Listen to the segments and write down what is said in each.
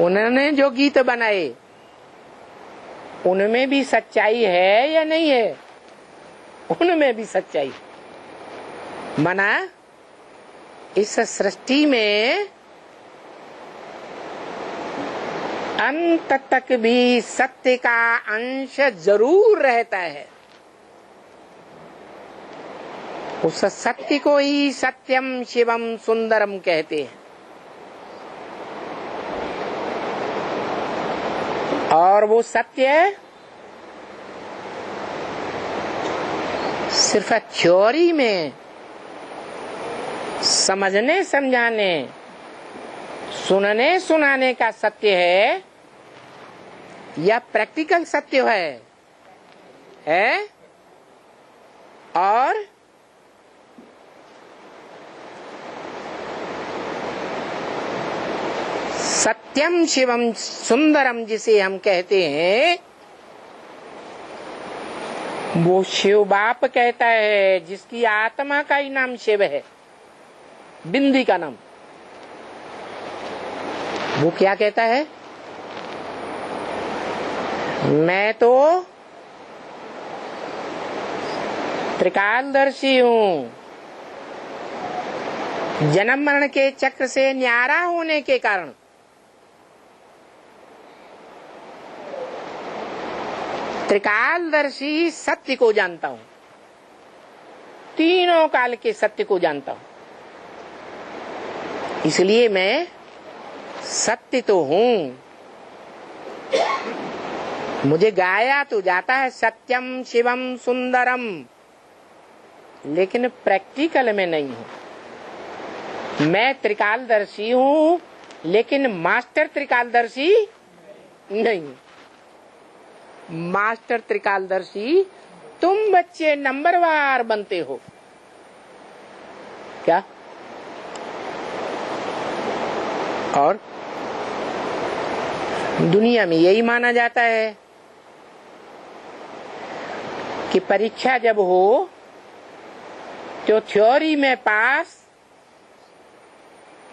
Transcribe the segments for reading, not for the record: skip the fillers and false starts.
उन्होंने जो गीत बनाए उनमें भी सच्चाई है या नहीं है? उनमें भी सच्चाई। माना इस सृष्टि में अंत तक भी सत्य का अंश जरूर रहता है। उस सत्य को ही सत्यम शिवम सुंदरम कहते हैं। और वो सत्य सिर्फ थ्योरी में समझने समझाने सुनने सुनाने का सत्य है या प्रैक्टिकल सत्य है? और सत्यम शिवम सुंदरम जिसे हम कहते हैं, वो शिव बाप कहता है जिसकी आत्मा का ही नाम शिव है, बिंदी का नाम। वो क्या कहता है? मैं तो त्रिकालदर्शी हूँ। जन्म मरण के चक्र से न्यारा होने के कारण त्रिकालदर्शी सत्य को जानता हूँ, तीनों काल के सत्य को जानता हूँ। इसलिए मैं सत्य तो हूँ। मुझे गाया तो जाता है सत्यम शिवम सुंदरम, लेकिन प्रैक्टिकल में नहीं हूँ। मैं त्रिकालदर्शी हूँ लेकिन मास्टर त्रिकालदर्शी नहीं हूँ। मास्टर त्रिकालदर्शी तुम बच्चे नंबरवार बनते हो क्या? और दुनिया में यही माना जाता है कि परीक्षा जब हो तो थ्योरी में पास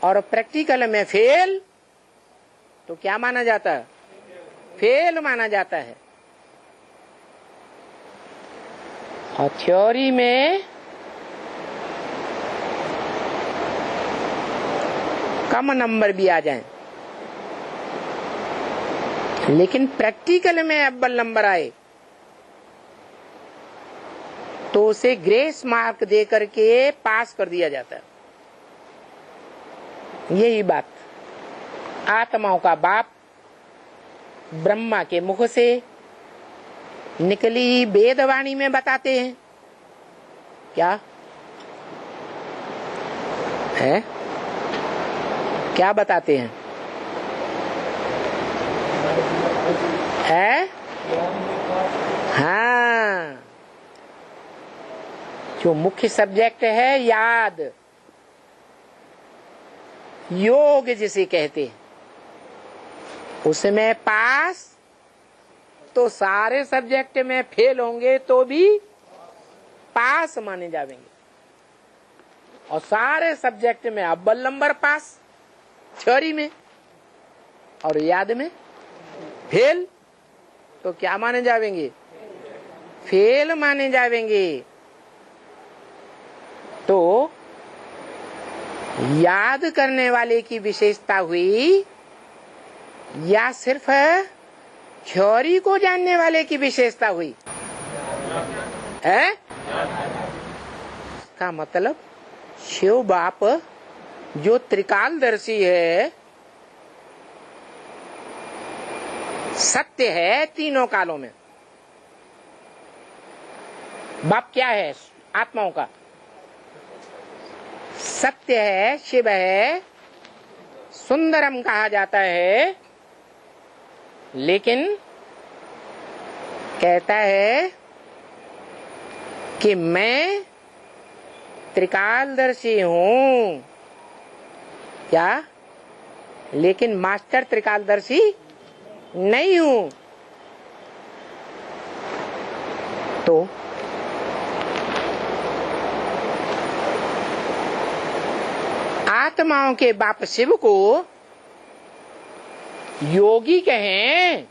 और प्रैक्टिकल में फेल, तो क्या माना जाता है? फेल माना जाता है। और थ्योरी में कम नंबर भी आ जाएं, लेकिन प्रैक्टिकल में अव्वल नंबर आए तो उसे ग्रेस मार्क दे करके पास कर दिया जाता है। यही बात आत्माओं का बाप ब्रह्मा के मुख से निकली वेदवाणी में बताते हैं। क्या है? क्या बताते हैं? है? हाँ, जो मुख्य सब्जेक्ट है याद, योग जिसे कहते हैं, उसमें पास तो सारे सब्जेक्ट में फेल होंगे तो भी पास माने जाएंगे, और सारे सब्जेक्ट में अव्वल नंबर पास थ्योरी में, और याद में फेल तो क्या माने जाएंगे? फेल माने जाएंगे। तो याद करने वाले की विशेषता हुई या सिर्फ थ्योरी को जानने वाले की विशेषता हुई है? इसका मतलब शिव बाप जो त्रिकालदर्शी है, सत्य है तीनों कालों में। बाप क्या है? आत्माओं का सत्य है, शिव है, सुंदरम कहा जाता है, लेकिन कहता है कि मैं त्रिकालदर्शी हूं। क्या? लेकिन मास्टर त्रिकालदर्शी नहीं हूं। तो आत्माओं के बाप शिव को योगी कहें